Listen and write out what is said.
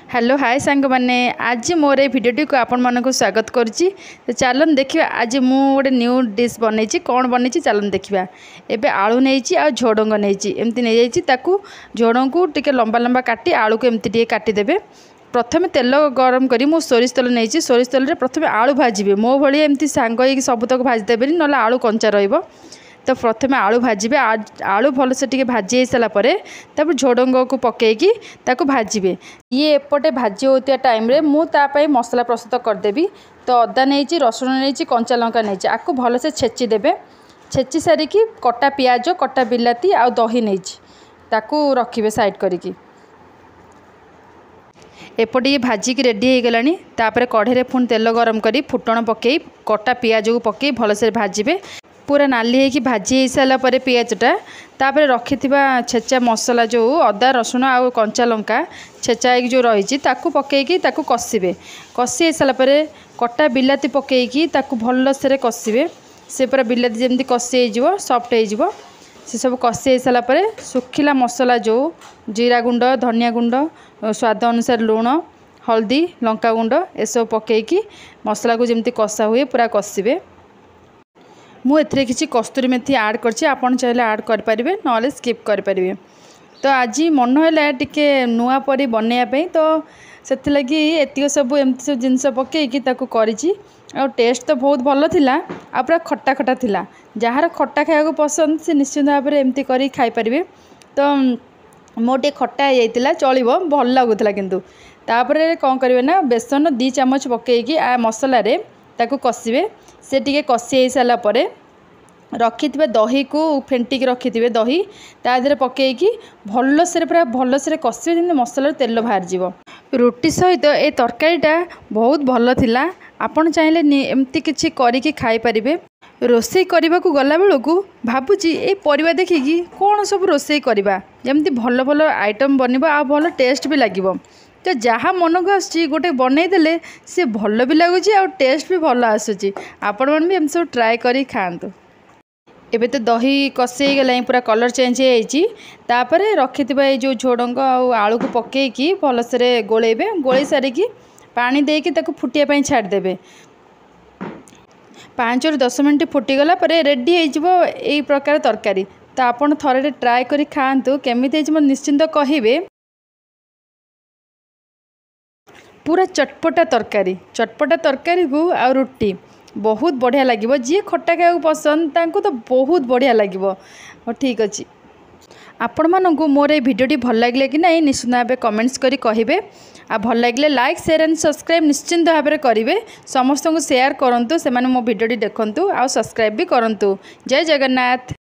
Hello hi सांग मैंने आज मोर भिडियोटी को आपण मानक स्वागत करुच्ची। तो चलन देखिए आज मु गोटे न्यू डिश बनई कौन बनई चलन देखा। एबे आलू नहीं आ झोडंग नहीं एमती नहीं झोडंग को टिके लंबा लंबा काटी आलू को एमती टे काटिदेवे। प्रथम तेल गरम करी मु सोरिष तेल नहीं सोरिष तेल प्रथम आलू भाजबे मो भाई एमती सांग होगी सबतक भाजीदेवे ना आलू कंचा रहिबो। तो प्रथम आलू भाजबे आलू भलसे टिके भाजी सारापर तापर झोडंग को पकईकी ताको भाजबे। ये एपटे भाजी होता टाइम रे मु तापाई मसला प्रस्तुत करदेवी। तो अदा नहीं रसुण नहीं कंचा लंका नहीं आपको भलसे छेचिदेवे। छेची सारिकी कटा पियाज कटा बिलाती आ दही नहीं ताको रखिबे साइड करिकी। एपटे ये भाजिकी रेडी हो गलानी। तापर कढ़े पुणी तेल गरम करी फुटण पकई कटा पियाज को पकई भलसे भाजबे। पूरा नाली होगी भाजी हो सारापर पियाजटा तापर रखि छेचा मसला जो अदा रसुण आ कंचा लंका छेचा जो रही पकईकी कषिबे। कषि हो सारापर कटा बिलाती पकईकी भलसे कषिबे। से पूरा बिलाती जमी कषि हो सफ्ट हो से सब कषि हो सारापर सुखिला मसला जो जीरा गुंड धनिया गुंड स्वाद अनुसार लुण हल्दी लंका गुंड ए सब पकईकी मसला को जमी कषा हुए पूरा कषिबे। मुझे किसी कस्तूरी मेथी ऐड करछि आपन चाहे ऐड करें ना स्किप करें। तो आज मन है टिके नुआ परी बनवाई तो से लगी एतिक सब एमती सब जिनस पकईकी करी टेस्ट तो बहुत भल थिला आ पूरा खट्टा खट्टा थिला। जार खट्टा खाया पसंद से निश्चित भाव में एमती कर खाईपारे। तो मोर टे खट्टा हो जाता चलो भल लगुला किंतु तापर कौन करेंगे ना बेसन 2 चामच पकईकी आ मसला कषिबे। से टिके कषि हो सारापर रखि दही को फेंटिक रखि दही तादे पकईकी भलसे पूरा भलसे कषिबे जमी मसला तेल बाहर जीव। रुटी सहित ए तरकारीटा बहुत भल थिला। आपन चाहिले एमती किछि करिकी खाई परिबे। रोसई करने को गला बेलू भावुची ए परिबा देखिकी कौन सब रोसई करवा जमती भल भल आइटम बनब आ भल टेस्ट भी लगे। तो जहाँ मन को आसुची गोटे बनईदेले सी भल भी लगुच आ टेस्ट भी भल आसूची। आपण मैंने भी एम सब ट्राए करी खातु। एबे तो दही कषि गला पूरा कलर चेंज होपर रखि जो झोडंग आलू को पकईकी भलसे गोलेबे। गोले सारिकी पानी देकी ताको फुटिया छाड़देवे। 5 ରୁ 10 मिनट फुटीगला रेडी हो प्रकार तरकारी। तो आपन थरे ट्राए करी खातु केमिति निश्चिंत कहिबे। पूरा चटपटा तरकारी को आ रुटी बहुत बढ़िया लगे। जी खट्टा खाया पसंद तांको तो बहुत बढ़िया लगे। ठीक अच्छे आपण मानू मोर ये भिडियोटी भल लगे कि नहीं निश्चित भाव कमेंट्स करी कहिबे। आ भल लगे लाइक शेयर एंड सब्सक्राइब निश्चिंत भाव में करेंगे। समस्त को शेयर करूँ से मो भिडियोटी देखूँ आ सब्सक्राइब भी करूँ। जय जगन्नाथ।